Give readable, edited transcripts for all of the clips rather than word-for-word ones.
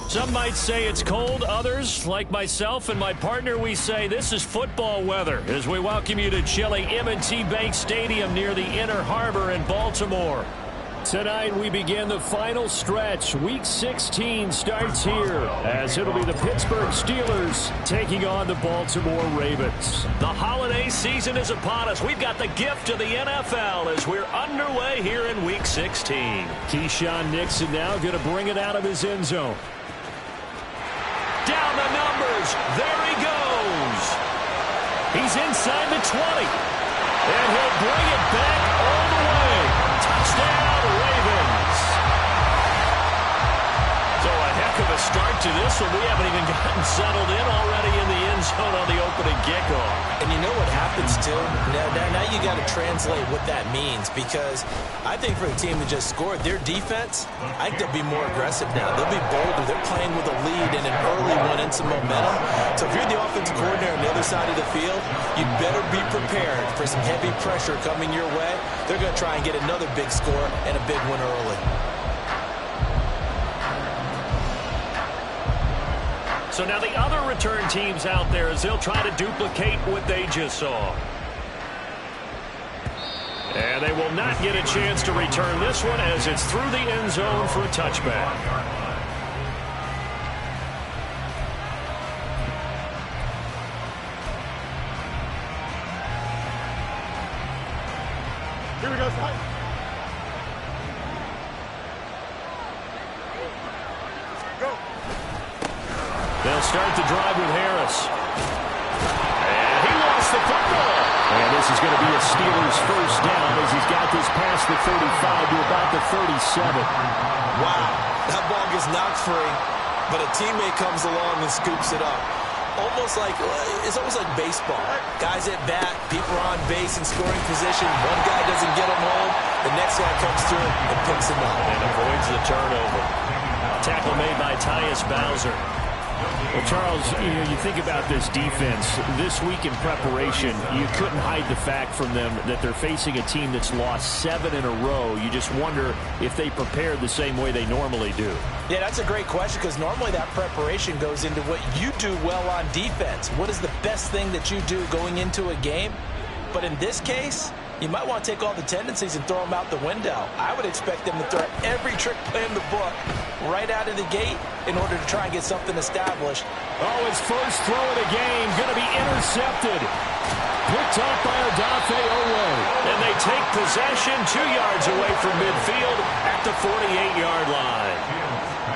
Some might say it's cold. Others, like myself and my partner, we say this is football weather as we welcome you to chilly M&T Bank Stadium near the Inner Harbor in Baltimore. Tonight we begin the final stretch. Week 16 starts here as it'll be the Pittsburgh Steelers taking on the Baltimore Ravens. The holiday season is upon us. We've got the gift of the NFL as we're underway here in Week 16. Keyshawn Nixon now going to bring it out of his end zone. Down the numbers. There he goes. He's inside the 20. And he'll bring it back all the way. Touchdown, Ravens. So a heck of a start to this one. We haven't even gotten settled in already in the end zone on the opening kickoff. And you know what happens, too? Now you got to translate what that means, because I think for the team that just scored, their defense, I think they'll be more aggressive now. They'll be bolder. They're playing with a lead and an early one and some momentum. So if you're the offensive coordinator on the other side of the field, you better be prepared for some heavy pressure coming your way. They're going to try and get another big score and a big one early. So now the other return teams out there as they'll try to duplicate what they just saw. And they will not get a chance to return this one as it's through the end zone for a touchback. Here we go, Scott. Go. They'll start the drive with Harris. And he lost the football. And this is going to be a Steelers first down as he's got this past the 35 to about the 37. Wow, that ball gets knocked free, but a teammate comes along and scoops it up. It's almost like baseball. Guys at bat, people are on base in scoring position. One guy doesn't get him home. The next guy comes through and picks him up. And avoids the turnover. Tackle made by Tyus Bowser. Well, Charles, you think about this defense. This week in preparation, you couldn't hide the fact from them that they're facing a team that's lost 7 in a row. You just wonder if they prepared the same way they normally do. Yeah, that's a great question, because normally that preparation goes into what you do well on defense. What is the best thing that you do going into a game? But in this case, you might want to take all the tendencies and throw them out the window. I would expect them to throw every trick play in the book right out of the gate in order to try and get something established. Oh, his first throw of the game going to be intercepted. Picked off by Odafe Oweh. And they take possession 2 yards away from midfield at the 48-yard line.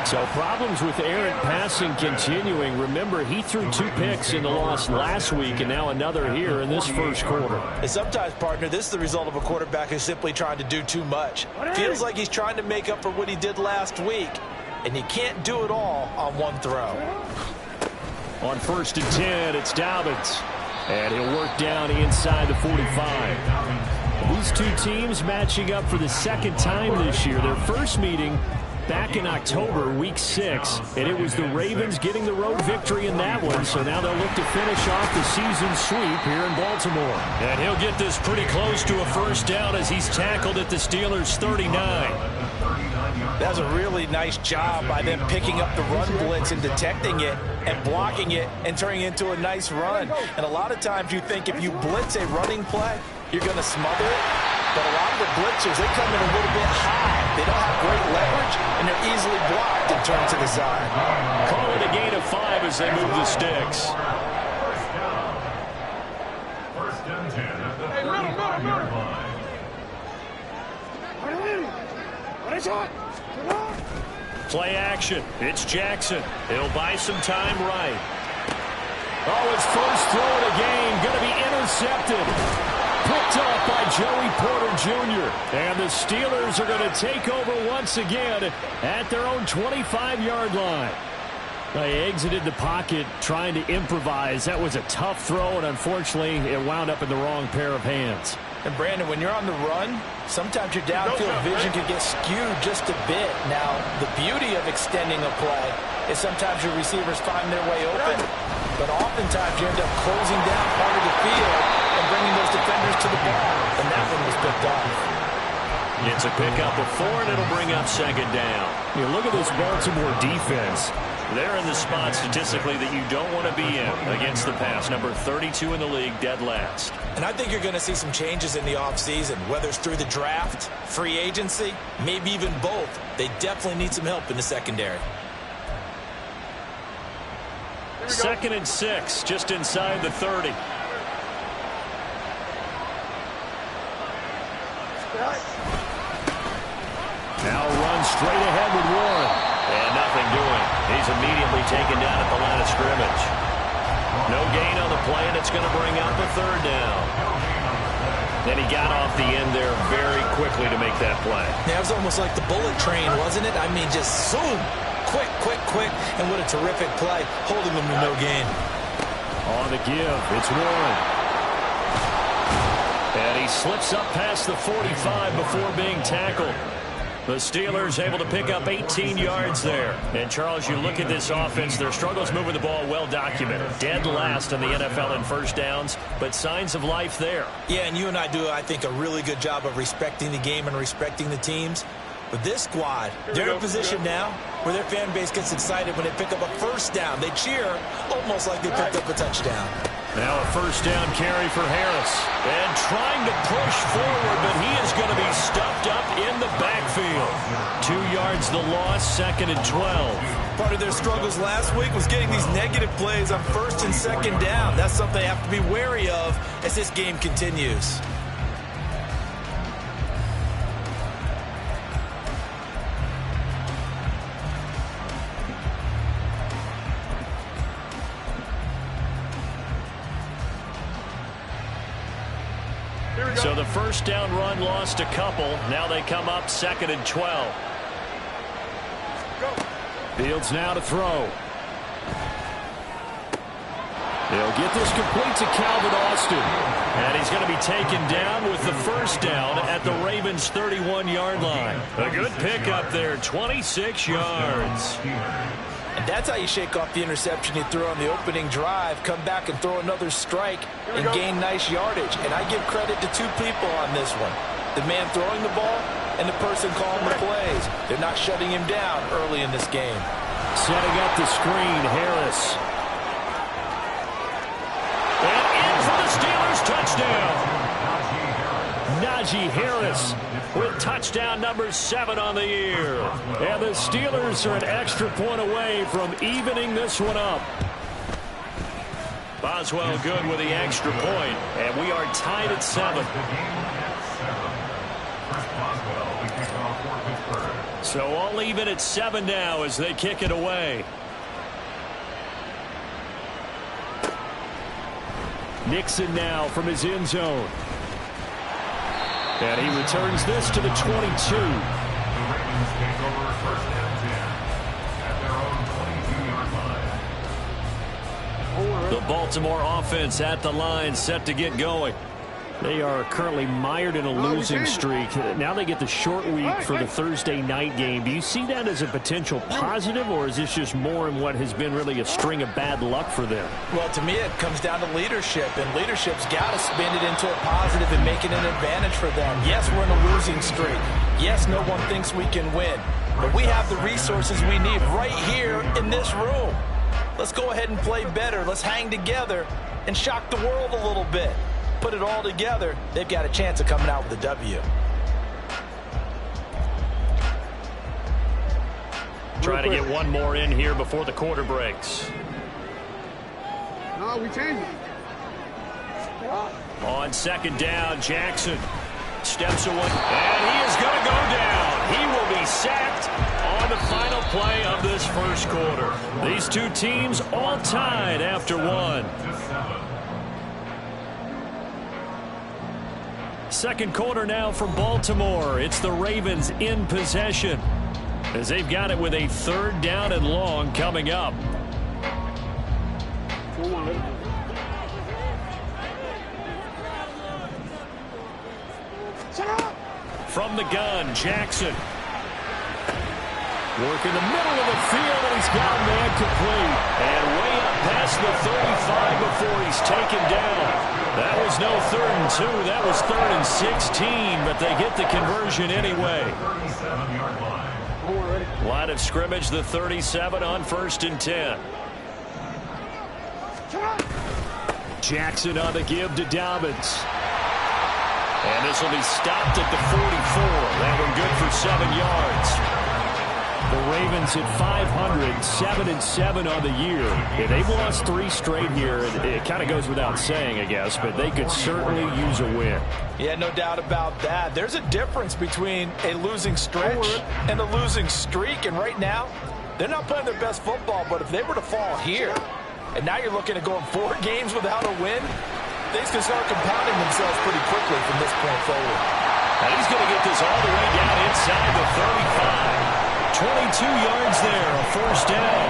So problems with errant passing continuing. Remember, he threw 2 picks in the loss last week and now another here in this first quarter. And sometimes, partner, this is the result of a quarterback who's simply trying to do too much. Feels like he's trying to make up for what he did last week, and you can't do it all on one throw. On 1st and 10, it's Dobbins. And he'll work down inside the 45. These two teams matching up for the second time this year. Their first meeting back in October, week 6, and it was the Ravens getting the road victory in that one, so now they'll look to finish off the season sweep here in Baltimore. And he'll get this pretty close to a first down as he's tackled at the Steelers' 39. That's a really nice job by them picking up the run blitz and detecting it and blocking it and turning it into a nice run. And a lot of times you think if you blitz a running play, you're going to smother it. But a lot of the blitzers, they come in a little bit high. They don't have great leverage, and they're easily blocked and turned to the side. Call it a gain of 5 as they move the sticks. First and 10 at the 35-yard line. Play action. It's Jackson. He'll buy some time right. Oh, his first throw of the game going to be intercepted. Picked Joey Porter Jr. And the Steelers are going to take over once again at their own 25-yard line. They exited the pocket trying to improvise. That was a tough throw, and unfortunately, it wound up in the wrong pair of hands. And, Brandon, when you're on the run, sometimes your downfield vision can get skewed just a bit. Now, the beauty of extending a play is sometimes your receivers find their way open, but oftentimes you end up closing down part of the field and bringing those defenders to the ball. And that one was picked off. It's a pickup of 4, and it'll bring up second down. You look at this Baltimore defense. They're in the spot statistically that you don't want to be in against the pass. Number 32 in the league, dead last. And I think you're going to see some changes in the offseason, whether it's through the draft, free agency, maybe even both. They definitely need some help in the secondary. 2nd and 6, just inside the 30. Now runs straight ahead with Warren. And nothing doing. He's immediately taken down at the line of scrimmage. No gain on the play, and it's going to bring up a 3rd down. Then he got off the end there very quickly to make that play. Yeah, it was almost like the bullet train, wasn't it? I mean, just zoom. Quick, quick, quick. And what a terrific play, holding them to no gain. On the give, it's Warren. And he slips up past the 45 before being tackled. The Steelers able to pick up 18 yards there. And, Charles, you look at this offense, their struggles moving the ball well documented. Dead last in the NFL in first downs, but signs of life there. Yeah, and you and I do, I think, a really good job of respecting the game and respecting the teams. But this squad, they're in a position now where their fan base gets excited when they pick up a first down. They cheer almost like they picked up a touchdown. Now a first down carry for Harris. And trying to push forward, but he is going to be stuffed up in the backfield. 2 yards the loss, 2nd and 12. Part of their struggles last week was getting these negative plays on 1st and 2nd down. That's something they have to be wary of as this game continues. So the first down run lost a couple. Now they come up 2nd and 12. Fields now to throw. They'll get this complete to Calvin Austin. And he's going to be taken down with the first down at the Ravens' 31-yard line. A good pickup there, 26 yards. And that's how you shake off the interception you threw on the opening drive, come back and throw another strike and gain nice yardage. And I give credit to 2 people on this one. The man throwing the ball and the person calling the plays. They're not shutting him down early in this game. Setting up the screen, Harris. And in for the Steelers, touchdown. Najee Harris with touchdown number 7 on the year. And the Steelers are an extra point away from evening this one up. Boswell good with the extra point, and we are tied at 7. So all even at 7 now as they kick it away. Nixon now from his end zone. And he returns this to the 22. The Ravens take over 1st and 10 at their own 22-yard line. The Baltimore offense at the line, set to get going. They are currently mired in a losing streak. Now they get the short week for the Thursday night game. Do you see that as a potential positive, or is this just more in what has been really a string of bad luck for them? Well, to me, it comes down to leadership, and leadership's got to spin it into a positive and make it an advantage for them. Yes, we're in a losing streak. Yes, no one thinks we can win, but we have the resources we need right here in this room. Let's go ahead and play better. Let's hang together and shock the world a little bit. Put it all together, they've got a chance of coming out with a W. Trying to get one more in here before the quarter breaks. No, we changed it. On 2nd down, Jackson steps away, and he is going to go down. He will be sacked on the final play of this first quarter. These 2 teams all tied after 1. Second quarter now from Baltimore. It's the Ravens in possession, as they've got it with a 3rd down and long coming up. From the gun, Jackson. Work in the middle of the field, and he's got a man complete. And way up past the 35 before he's taken down. That was no 3rd and 2. That was 3rd and 16, but they get the conversion anyway. Line of scrimmage, the 37 on 1st and 10. Jackson on the give to Dobbins. And this will be stopped at the 44. That one good for 7 yards. The Ravens at 500, 7-7 on the year. Yeah, they've lost 3 straight here. It kind of goes without saying, I guess, but they could certainly use a win. Yeah, no doubt about that. There's a difference between a losing stretch and a losing streak, and right now, they're not playing their best football, but if they were to fall here, and now you're looking at going 4 games without a win, things can start compounding themselves pretty quickly from this point forward. And he's going to get this all the way down inside the 35. 22 yards there, a 1st down.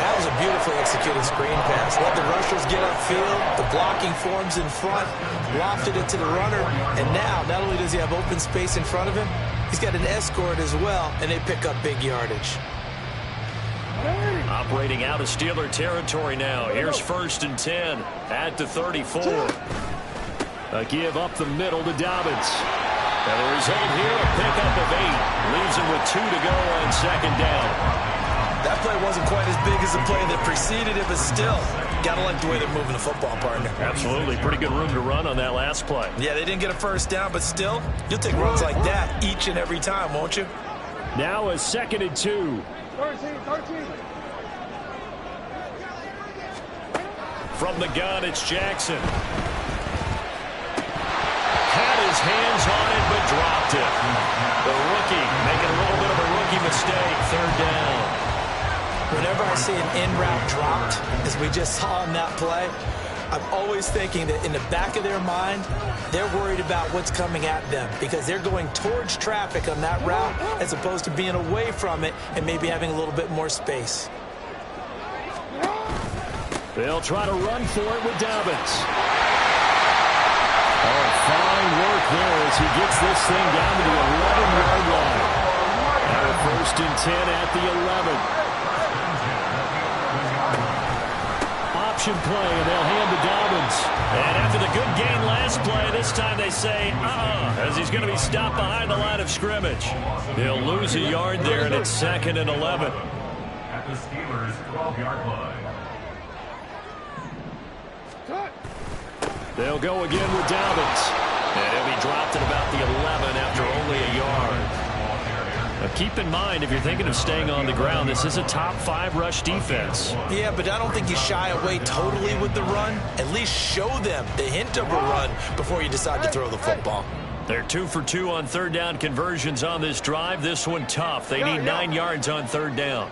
That was a beautifully executed screen pass. Let the rushers get upfield. The blocking forms in front. Lofted it to the runner. And now, not only does he have open space in front of him, he's got an escort as well, and they pick up big yardage. Operating out of Steeler territory now. Here's 1st and 10 at the 34. A give up the middle to Dobbins. And the result here, a pickup of 8. Leaves him with 2 to go on 2nd down. That play wasn't quite as big as the play that preceded it, but still, got to like the way they're moving the football, partner. Absolutely. Pretty good room to run on that last play. Yeah, they didn't get a 1st down, but still, you'll take runs like that each and every time, won't you? Now a 2nd and 2. 13. From the gun, it's Jackson. Had his hands on it, but dropped it. The rookie making a little bit of a rookie mistake. 3rd down. Whenever I see an in route dropped, as we just saw on that play, I'm always thinking that in the back of their mind, they're worried about what's coming at them because they're going towards traffic on that route as opposed to being away from it and maybe having a little bit more space. They'll try to run for it with Dobbins. Oh, fine work there as he gets this thing down to the 11-yard line. Now a 1st and 10 at the 11. Option play, and they'll hand to Dobbins. And after the good gain last play, this time they say, as he's going to be stopped behind the line of scrimmage. They'll lose a yard there, and it's 2nd and 11. At the Steelers' 12-yard line. They'll go again with Dobbins. And he'll be dropped at about the 11 after only a yard. Now keep in mind, if you're thinking of staying on the ground, this is a top 5 rush defense. Yeah, but I don't think you shy away totally with the run. At least show them the hint of a run before you decide to throw the football. They're 2 for 2 on 3rd down conversions on this drive. This one tough. They need 9 yards on 3rd down.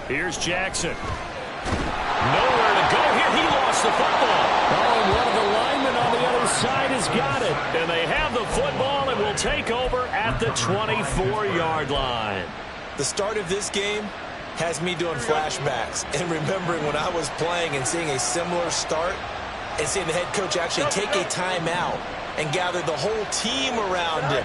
Here's Jackson. Nowhere to go here. He lost the football. Oh, and one of the linemen on the other side has got it. And they have the football and will take over at the 24-yard line. The start of this game has me doing flashbacks and remembering when I was playing and seeing a similar start and seeing the head coach actually take a timeout and gather the whole team around him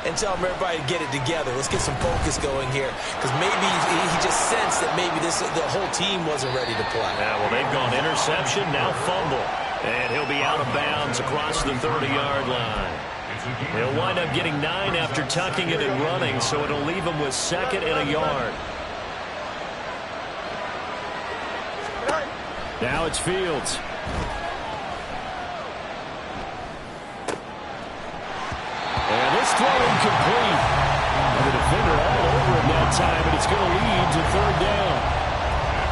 and tell him everybody to get it together. Let's get some focus going here because maybe he just sensed that maybe the whole team wasn't ready to play. Yeah, well, they've gone interception, now fumble. And he'll be out of bounds across the 30-yard line. He'll wind up getting 9 after tucking it and running, so it'll leave him with 2nd and a yard. Now it's Fields. And this throw incomplete. And the defender all over him that time, and it's going to lead to 3rd down.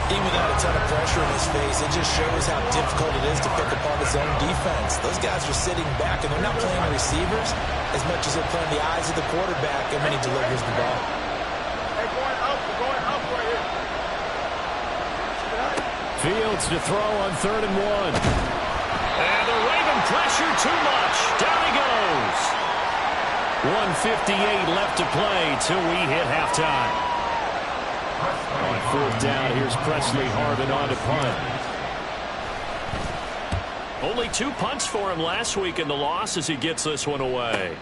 Even without a ton of pressure in his face, it just shows how difficult it is to pick apart his own defense. Those guys are sitting back, and they're not playing receivers as much as they're playing the eyes of the quarterback and when he delivers the ball. Hey, going up right here. Fields to throw on 3rd and 1. And the Raven pressure too much. Down 1:58 left to play till we hit halftime. On fourth down, here's Presley Harvin on to punt. Only 2 punts for him last week in the loss as he gets this one away.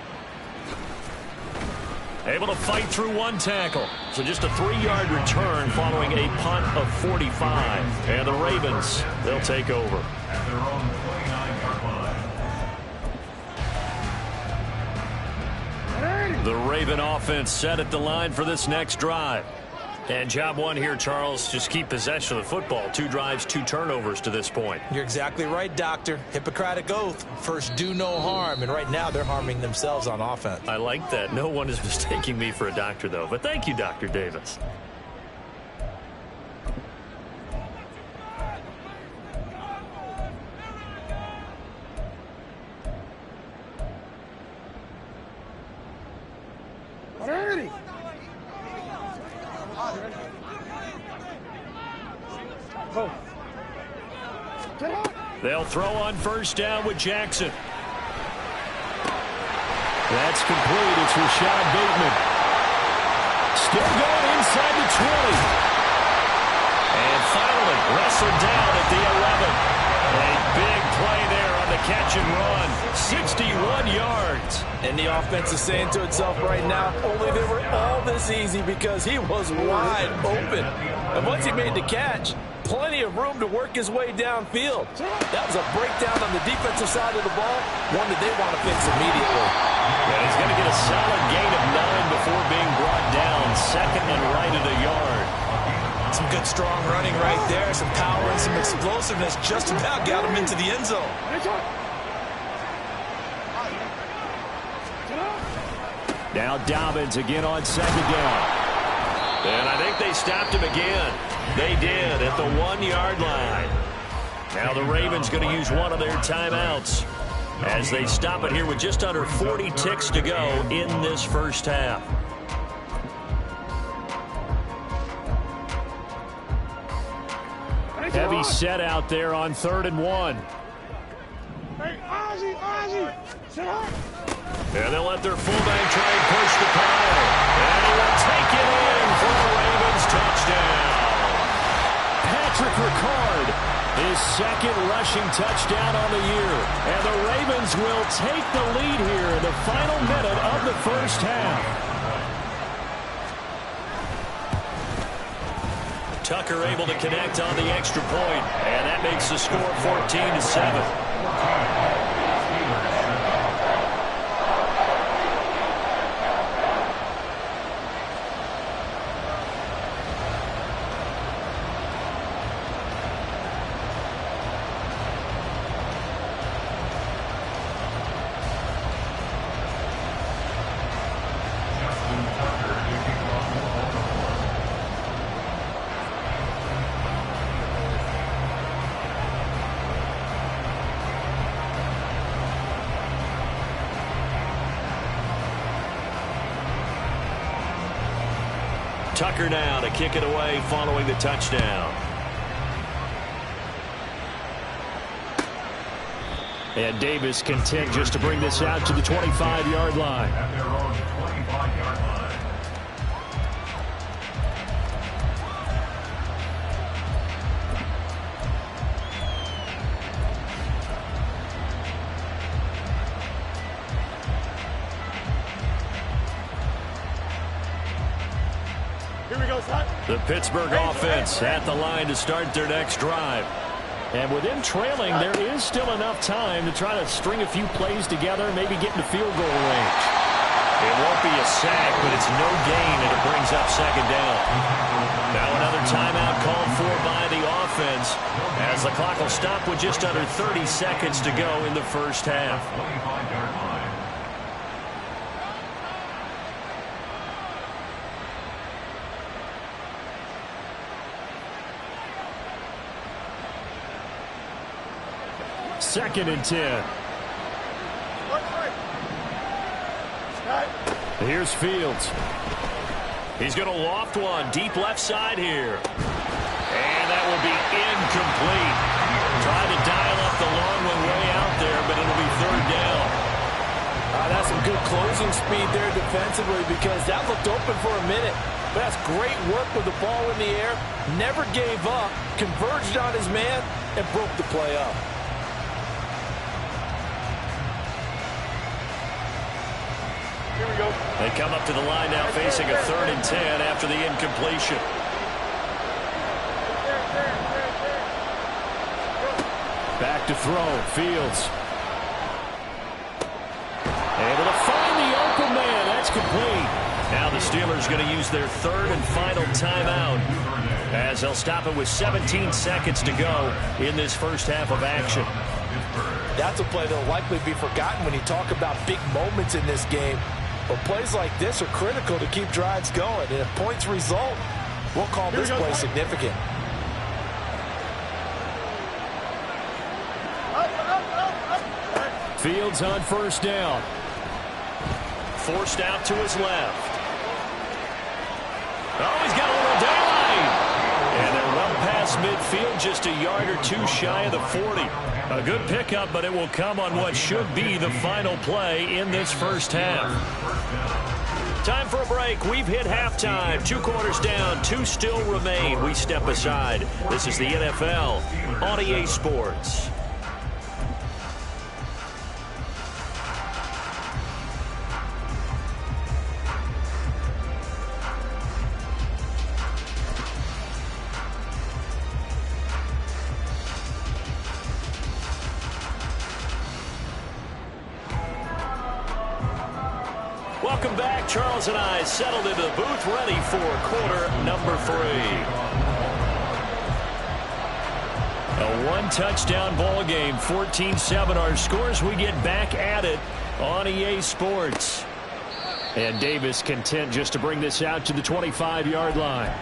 Able to fight through 1 tackle. So just a 3-yard return following a punt of 45. And the Ravens, they'll take over. At their own 29-yard line. The Raven offense set at the line for this next drive. And job one here, Charles, just keep possession of the football. 2 drives, 2 turnovers to this point. You're exactly right, Doctor. Hippocratic oath. First, do no harm. And right now, they're harming themselves on offense. I like that. No one is mistaking me for a doctor, though. But thank you, Dr. Davis. They'll throw on first down with Jackson. That's complete. It's Rashad Bateman. Still going inside the 20. And finally wrestled down at the 11. A big play there on the catch and run. 61 yards. And the offense is saying to itself right now, only they were all this easy because he was wide open. And once he made the catch, plenty of room to work his way downfield. That was a breakdown on the defensive side of the ball, one that they want to fix immediately. Yeah, he's going to get a solid gain of 9 before being brought down. Second and right at a yard. Some good strong running right there, some power and some explosiveness just about got him into the end zone. Now Dobbins again on second down. And I think they stopped him again. They did at the 1-yard line. Now the Ravens going to use one of their timeouts as they stop it here with just under 40 ticks to go in this first half. Heavy set out there on 3rd and 1. Hey, Ozzie, sit up. And they'll let their fullback try and push the pile. And he will take it in for the Ravens touchdown. Patrick Ricard, his second rushing touchdown on the year. And the Ravens will take the lead here in the final minute of the first half. Tucker able to connect on the extra point. And that makes the score 14-7. Tucker now to kick it away following the touchdown. And Davis content just to bring this out to the 25-yard line. At their own 25-yard line. Here we go, son. The Pittsburgh offense at the line to start their next drive. And with them trailing, there is still enough time to try to string a few plays together, maybe get into field goal range. It won't be a sack, but it's no gain, and it brings up second down. Now another timeout called for by the offense as the clock will stop with just under 30 seconds to go in the first half. 25-yard line. Second and 10. Here's Fields. He's going to loft one deep left side here. And that will be incomplete. Tried to dial up the long one way out there, but it'll be third down. That's a some good closing speed there defensively because that looked open for a minute. But that's great work with the ball in the air. Never gave up, converged on his man, and broke the play up. Here we go. They come up to the line now facing a 3rd and 10 after the incompletion. Back to throw. Fields. Able to find the open man. That's complete. Now the Steelers going to use their 3rd and final timeout as they'll stop it with 17 seconds to go in this first half of action. That's a play that will likely be forgotten when you talk about big moments in this game. But plays like this are critical to keep drives going. And if points result, we'll call this play significant. Fields on 1st down. Forced out to his left. Oh, he's got a little daylight. And they're well past midfield, just a yard or two shy of the 40. A good pickup, but it will come on what should be the final play in this first half. Time for a break. We've hit halftime. 2 quarters down, 2 still remain. We step aside. This is the NFL on EA Sports. Welcome back. Charles and I settled into the booth, ready for quarter number 3. A 1-touchdown ball game, 14-7 our scores. We get back at it on EA Sports. And Davis content just to bring this out to the 25-yard line.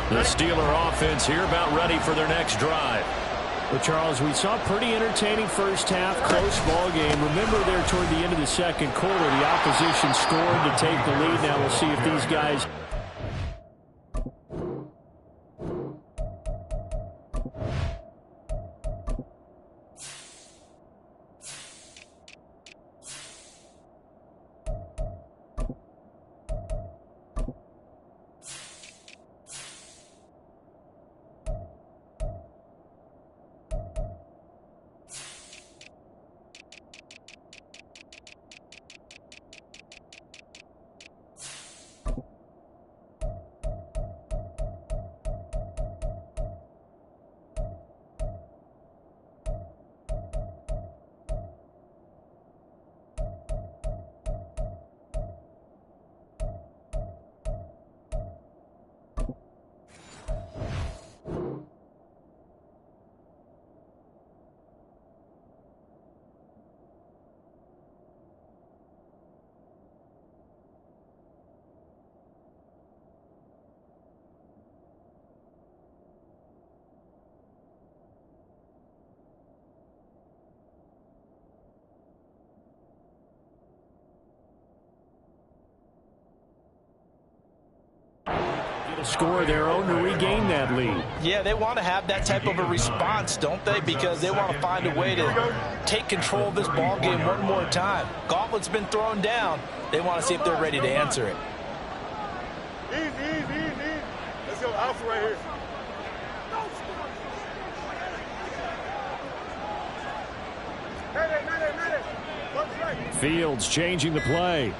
The Steeler offense here about ready for their next drive. Well, Charles, we saw a pretty entertaining first half, close ball game. Remember there toward the end of the second quarter, the opposition scored to take the lead. Now we'll see if these guys... score their own to regain that lead. Yeah, they want to have that type of a response, don't they? Because they want to find a way to take control of this ball game one more time. Gauntlet's been thrown down. They want to see if they're ready to answer it. Easy. Let's go alpha right here. Fields changing the play.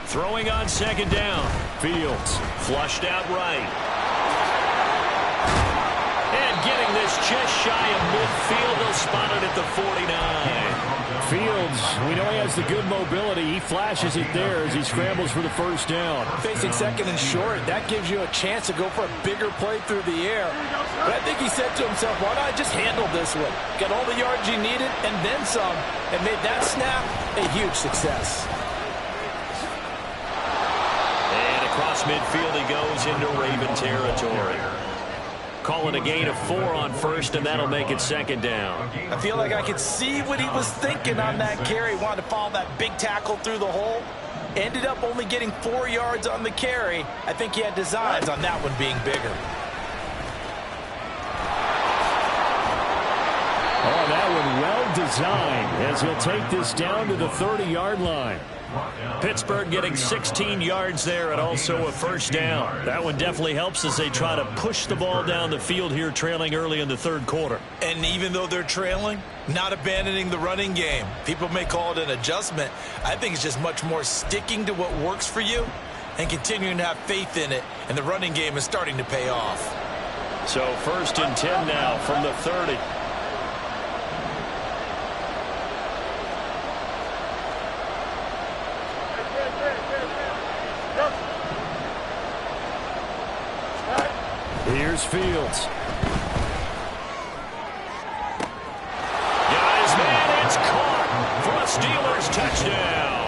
Throwing on 2nd down. Fields flushed out right. And getting this just shy of midfield. They'll spot it at the 49. Fields, we know he has the good mobility. He flashes it there as he scrambles for the 1st down. Facing 2nd and short, that gives you a chance to go for a bigger play through the air. But I think he said to himself, why not just handle this one? Got all the yards you needed and then some, and made that snap a huge success. Across midfield he goes into Raven territory. Calling a gain of 4 on first, and that'll make it 2nd down. I feel like I could see what he was thinking on that carry. Wanted to follow that big tackle through the hole. Ended up only getting 4 yards on the carry. I think he had designs on that one being bigger. Oh, that one well designed as he'll take this down to the 30-yard line. Pittsburgh getting 16 yards there and also a 1st down. That one definitely helps as they try to push the ball down the field here, trailing early in the 3rd quarter. And even though they're trailing, not abandoning the running game. People may call it an adjustment. I think it's just much more sticking to what works for you and continuing to have faith in it. And the running game is starting to pay off. So 1st and 10 now from the 30. Here's Fields. Got his man. It's caught for a Steelers touchdown.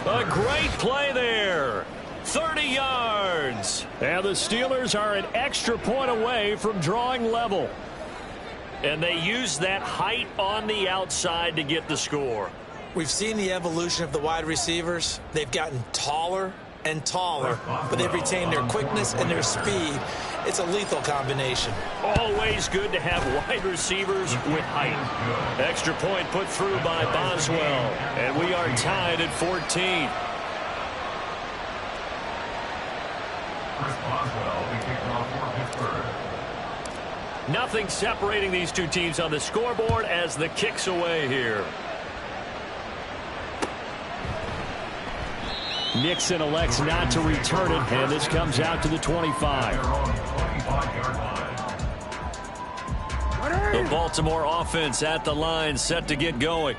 A great play there. 30 yards. And the Steelers are an extra point away from drawing level. And they use that height on the outside to get the score. We've seen the evolution of the wide receivers. They've gotten taller and taller, but they've retained their quickness and their speed. It's a lethal combination. Always good to have wide receivers with height. Extra point put through by Boswell, and we are tied at 14. Chris Boswell, the kickoff for Pittsburgh. Nothing separating these two teams on the scoreboard as the kick's away here. Nixon elects not to return it, and this comes out to the 25. The Baltimore offense at the line, set to get going.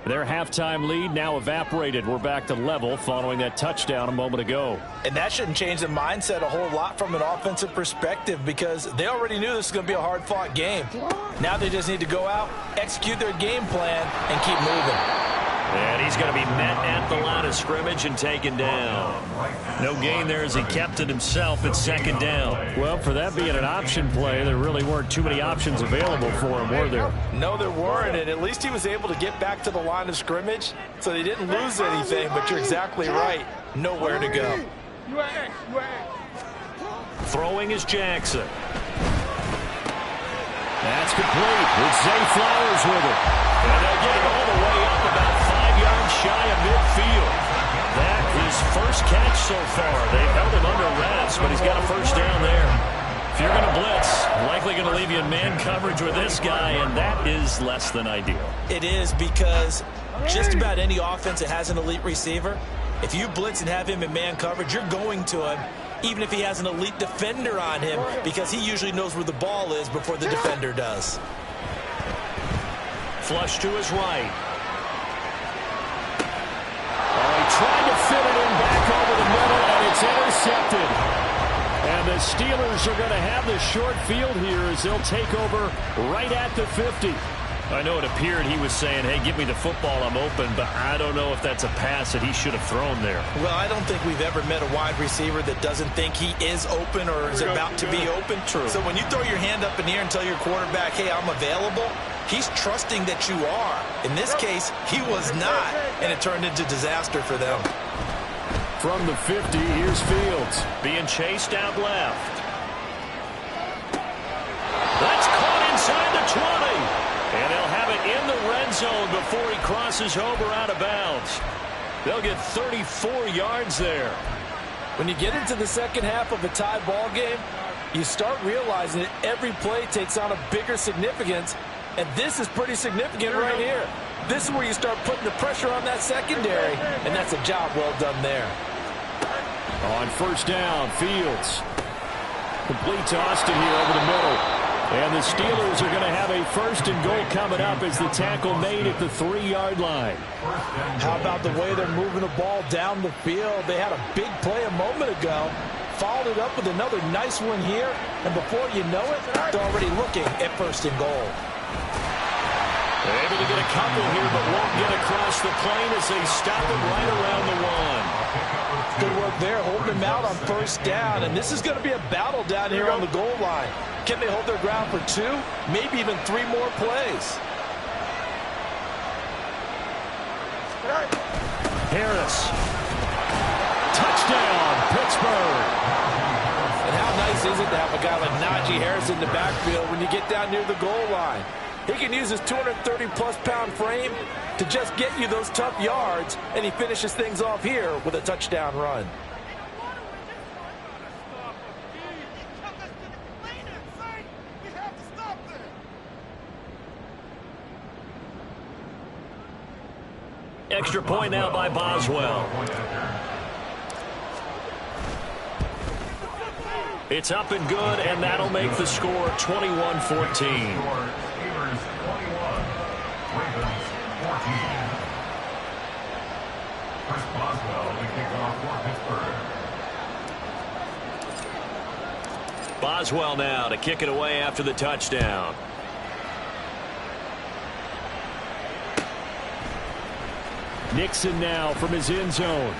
Their halftime lead now evaporated. We're back to level following that touchdown a moment ago. And that shouldn't change the mindset a whole lot from an offensive perspective because they already knew this was going to be a hard-fought game. Now they just need to go out, execute their game plan, and keep moving. And he's going to be met at the line of scrimmage and taken down. No gain there as he kept it himself at 2nd down. Well, for that being an option play, there really weren't too many options available for him, were there? No, there weren't, and at least he was able to get back to the line of scrimmage, so they didn't lose anything, but you're exactly right. Nowhere to go. Throwing is Jackson. That's complete. It's Zay Flowers with it. And they'll get it all the way up about 5 yards shy of midfield. That is first catch so far. They've held him under wraps, but he's got a 1st down there. If you're going to blitz, likely going to leave you in man coverage with this guy, and that is less than ideal. It is because just about any offense that has an elite receiver, if you blitz and have him in man coverage, you're going to him, even if he has an elite defender on him, because he usually knows where the ball is before the defender does. Flush to his right. Oh, he tried to fit it in back over the middle, and it's intercepted. And the Steelers are going to have the short field here as they'll take over right at the 50. I know it appeared he was saying, hey, give me the football, I'm open, but I don't know if that's a pass that he should have thrown there. Well, I don't think we've ever met a wide receiver that doesn't think he is open or is about to be open. True. So when you throw your hand up in the air and tell your quarterback, hey, I'm available, he's trusting that you are. In this case, he was not, and it turned into disaster for them. From the 50, here's Fields. Being chased out left. That's caught inside the 20. And they'll have it in the red zone before he crosses over out of bounds. They'll get 34 yards there. When you get into the second half of a tie ball game, you start realizing that every play takes on a bigger significance, and this is pretty significant right here. This is where you start putting the pressure on that secondary, and that's a job well done there. On 1st down, Fields. Complete to Austin here over the middle. And the Steelers are going to have a 1st and goal coming up as the tackle made at the 3-yard line. How about the way they're moving the ball down the field? They had a big play a moment ago, followed it up with another nice one here, and before you know it, they're already looking at 1st and goal. They're able to get a couple here, but won't get across the plane as they stop him right around the 1. Good work there, holding him out on first down, and this is going to be a battle down here on the goal line. Can they hold their ground for 2, maybe even 3 more plays? Harris. Touchdown, Pittsburgh. And how nice is it to have a guy like Najee Harris in the backfield when you get down near the goal line? He can use his 230-plus pound frame to just get you those tough yards, and he finishes things off here with a touchdown run. Extra point now by Boswell. It's up and good, and that'll make the score 21-14. Boswell now to kick it away after the touchdown. Nixon now from his end zone.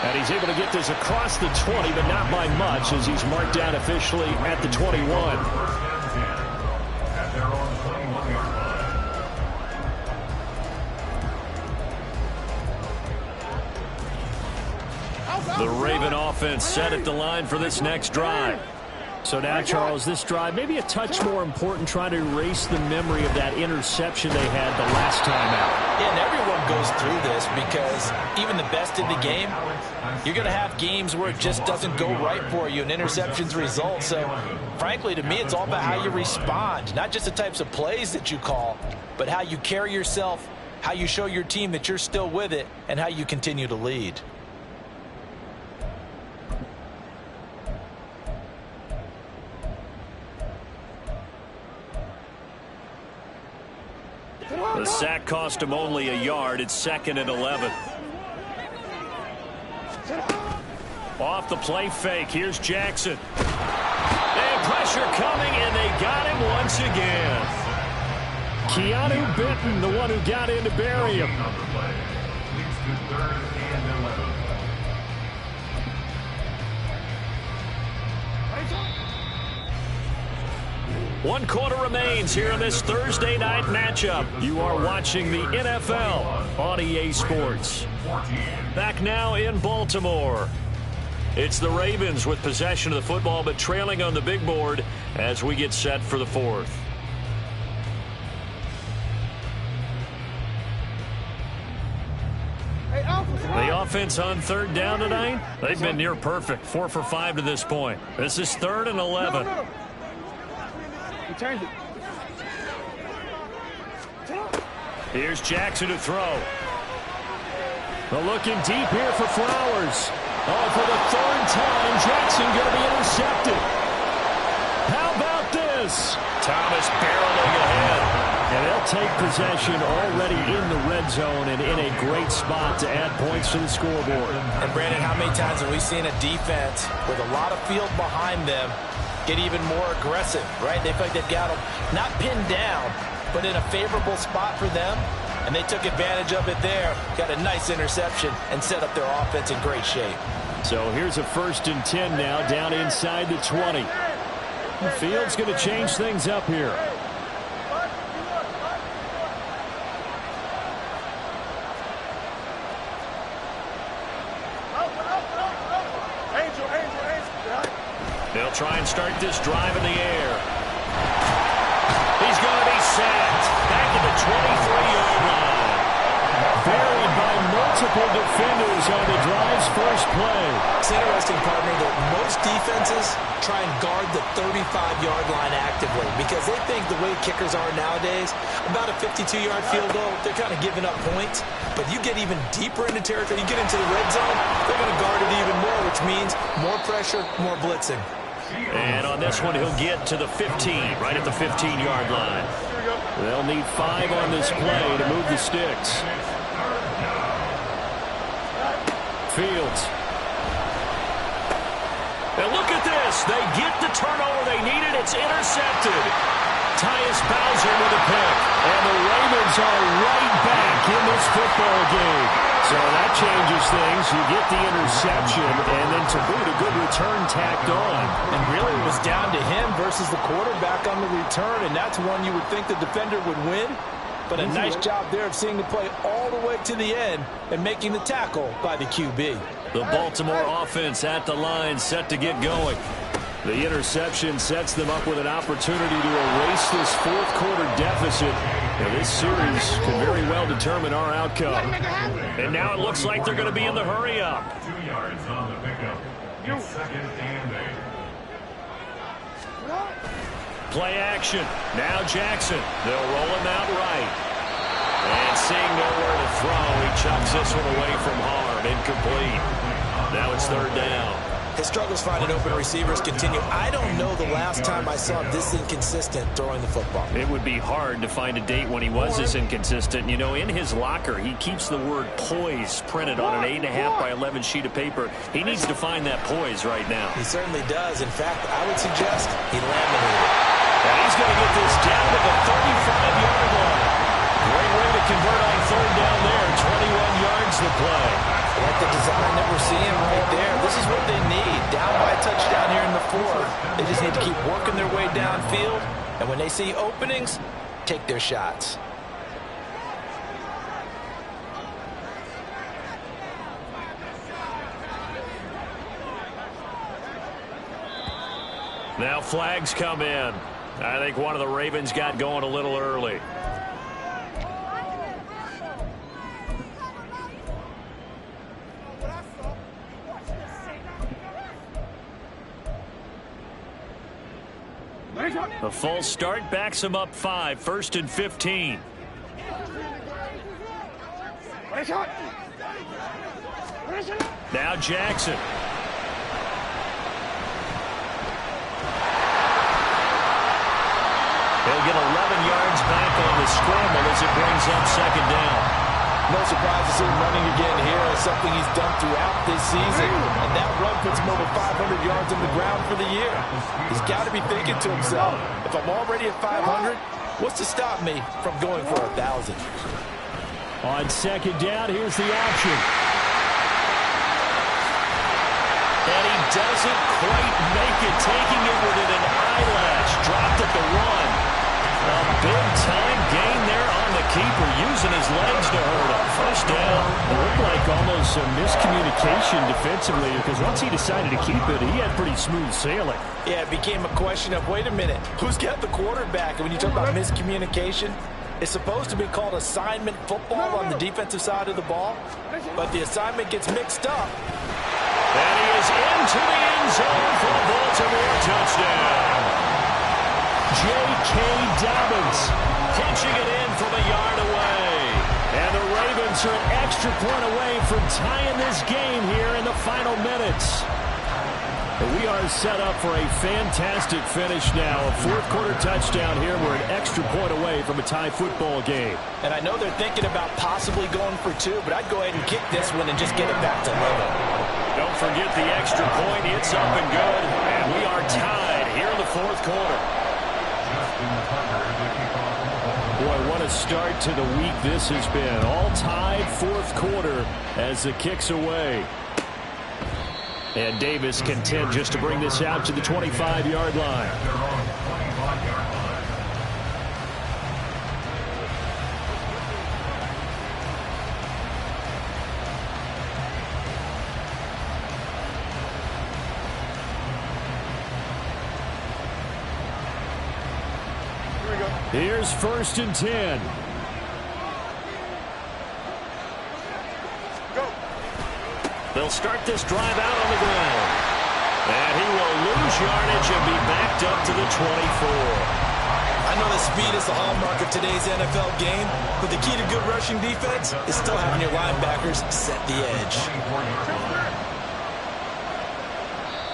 And he's able to get this across the 20, but not by much, as he's marked down officially at the 21. The Raven offense set at the line for this next drive. So now, Charles, this drive maybe a touch more important, trying to erase the memory of that interception they had the last time out. Yeah, and everyone goes through this because even the best in the game, you're going to have games where it just doesn't go right for you and interceptions result. So, frankly, to me, it's all about how you respond, not just the types of plays that you call, but how you carry yourself, how you show your team that you're still with it, and how you continue to lead. The sack cost him only a yard. It's 2nd and 11. Off the play fake. Here's Jackson. And pressure coming, and they got him once again. Keanu Benton, the one who got in to bury him. One quarter remains here in this Thursday night matchup. You are watching the NFL on EA Sports. Back now in Baltimore. It's the Ravens with possession of the football, but trailing on the big board as we get set for the 4th. The offense on 3rd down tonight, they've been near perfect. 4 for 5 to this point. This is 3rd and 11. He turns it. Here's Jackson to throw. But looking deep here for Flowers. Oh, for the 3rd time, Jackson going to be intercepted. How about this? Thomas barreling ahead. And they'll take possession already in the red zone and in a great spot to add points to the scoreboard. And, Brandon, how many times have we seen a defense with a lot of field behind them get even more aggressive, right? They feel like they've got them not pinned down, but in a favorable spot for them, and they took advantage of it there, got a nice interception, and set up their offense in great shape. So here's a 1st and 10 now, down inside the 20. The field's going to change things up here. They'll try and start this drive in the air. He's going to be sacked. Back at the 23-yard line. Buried by multiple defenders on the drive's first play. It's interesting, partner, that most defenses try and guard the 35-yard line actively because they think the way kickers are nowadays, about a 52-yard field goal, they're kind of giving up points. But you get even deeper into territory, you get into the red zone, they're going to guard it even more, which means more pressure, more blitzing. And on this one, he'll get to the 15, right at the 15-yard line. They'll need 5 on this play to move the sticks. Fields. And look at this. They get the turnover they needed. It's intercepted. Tyus Bowser with a pick. And the Ravens are right back in this football game. So that changes things. You get the interception, and then to boot, a good return tacked on. And really it was down to him versus the quarterback on the return, and that's one you would think the defender would win. But a nice job there of seeing the play all the way to the end and making the tackle by the QB. The Baltimore offense at the line, set to get going. The interception sets them up with an opportunity to erase this fourth-quarter deficit. And this series could very well determine our outcome. And now it looks like they're going to be in the hurry-up. 2 yards on the pickup. It's 2nd and 8. Play action. Now Jackson. They'll roll him out right. And seeing nowhere to throw, he chucks this one away from harm. Incomplete. Now it's 3rd down. His struggles finding open receivers continue. I don't know the last time I saw him this inconsistent throwing the football. It would be hard to find a date when he was this inconsistent. You know, in his locker, he keeps the word poise printed on an 8.5 by 11 sheet of paper. He needs to find that poise right now. He certainly does. In fact, I would suggest he laminated. And he's going to get this down to the 35-yard line. Great way to convert on 3rd down there. 21 yards to play. Like the design that we're seeing right there. This is what they need. Down by a touchdown here in the 4th. They just need to keep working their way downfield. And when they see openings, take their shots. Now flags come in. I think one of the Ravens got going a little early. A false start backs him up 5, 1st and 15. Now Jackson. He'll get 11 yards back on the scramble as it brings up 2nd down. No surprise to see him running again here. It's something he's done throughout this season. And that run puts him over 500 yards on the ground for the year. He's got to be thinking to himself, if I'm already at 500, what's to stop me from going for 1,000? On 2nd down, here's the option. And he doesn't quite make it, taking it within an eyelash. Dropped at the 1. A big-time gain there on the keeper, using his legs to hurt him. 1st down. It looked like almost a miscommunication defensively, because once he decided to keep it, he had pretty smooth sailing. Yeah, it became a question of, wait a minute, who's got the quarterback? And when you talk about miscommunication, it's supposed to be called assignment football on the defensive side of the ball, but the assignment gets mixed up. And he is into the end zone for a Baltimore touchdown. J.K. Dobbins punching it in from a yard away. And the Ravens are an extra point away from tying this game here in the final minutes. And we are set up for a fantastic finish now. A 4th-quarter touchdown here. We're an extra point away from a tie football game. And I know they're thinking about possibly going for 2, but I'd go ahead and kick this one and just get it back to level. Don't forget the extra point. It's up and good. And we are tied here in the 4th quarter. Boy, what a start to the week this has been. All tied 4th quarter as the kick's away. And Davis content just to bring this out to the 25-yard line. Here's 1st and 10. Go. They'll start this drive out on the ground. And he will lose yardage and be backed up to the 24. I know that speed is the hallmark of today's NFL game, but the key to good rushing defense is still having your linebackers set the edge.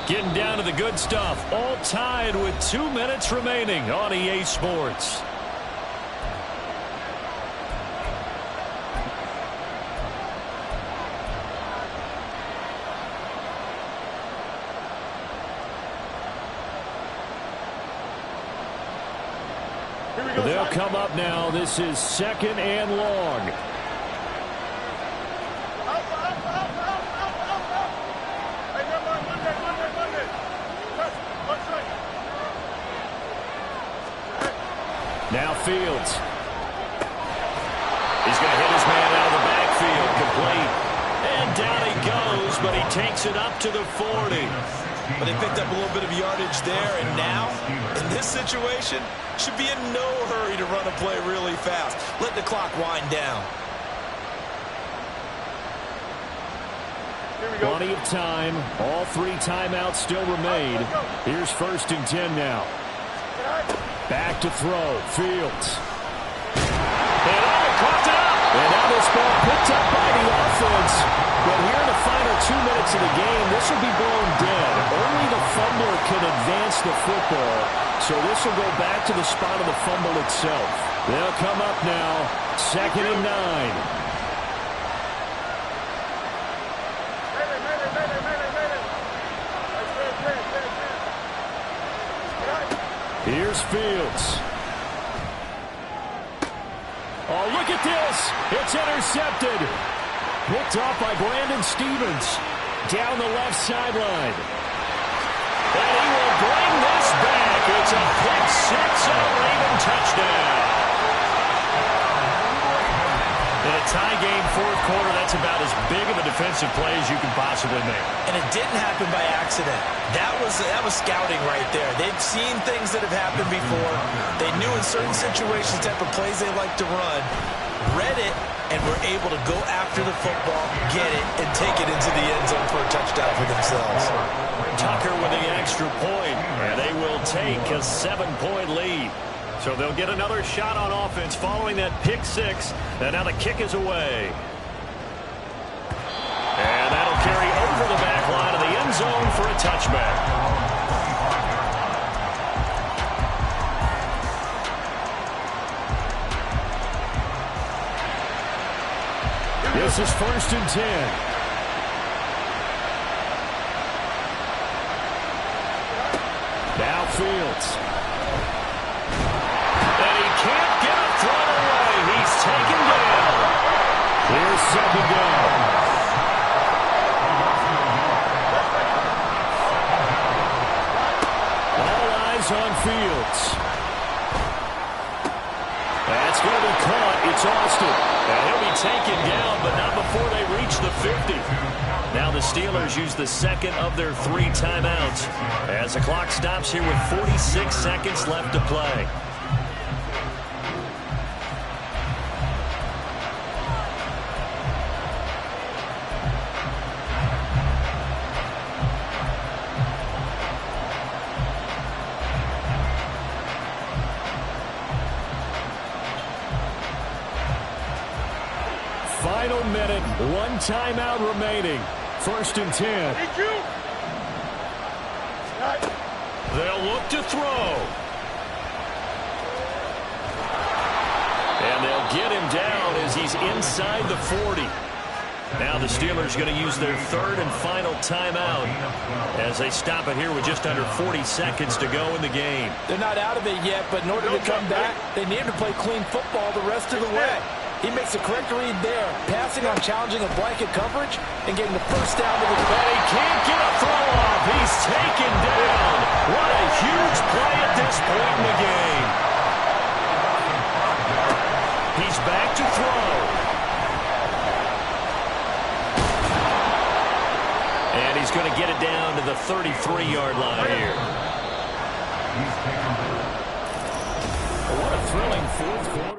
Getting down to the good stuff. All tied with 2 minutes remaining on EA Sports. They'll come up now. This is 2nd and long. Now Fields. He's going to hit his man out of the backfield. Complete. And down he goes, but he takes it up to the 40. But they picked up a little bit of yardage there, and now, in this situation, should be in no hurry to run a play really fast. Let the clock wind down. Plenty of time. All 3 timeouts still remain. Here's 1st and 10 now. Back to throw. Fields. And coughed it up. And now this ball picked up by the offense. But here in the final 2 minutes of the game, this will be blown dead. Only the fumbler can advance the football. So this will go back to the spot of the fumble itself. They'll come up now. 2nd and 9. Here's Fields. Oh, look at this. It's intercepted. Picked off by Brandon Stevens. Down the left sideline. And he will bring this back. It's a pick 6 and a Raven touchdown. In a tie game, 4th quarter, that's about as big of a defensive play as you can possibly make. And it didn't happen by accident. That was scouting right there. They've seen things that have happened before. They knew in certain situations type of plays they like to run, read it, and were able to go after the football, get it, and take it into the end zone for a touchdown for themselves. Tucker with the extra point, and they will take a 7-point lead. So they'll get another shot on offense following that pick 6. And now the kick is away. And that'll carry over the back line of the end zone for a touchback. This is 1st and 10. Now Fields. Taken down. Here's 2nd down. All eyes on Fields. That's going to be caught. It's Austin. And he'll be taken down, but not before they reach the 50. Now the Steelers use the 2nd of their 3 timeouts as the clock stops here with 46 seconds left to play. Final minute, 1 timeout remaining. 1st and 10. They'll look to throw. And they'll get him down as he's inside the 40. Now the Steelers going to use their 3rd and final timeout as they stop it here with just under 40 seconds to go in the game. They're not out of it yet, but in order to come back, they need to play clean football the rest of the way. He makes the correct read there, passing on challenging a blanket coverage and getting the 1st down to the goal. And he can't get a throw off. He's taken down. What a huge play at this point in the game. He's back to throw. And he's going to get it down to the 33-yard line here. What a thrilling 4th quarter.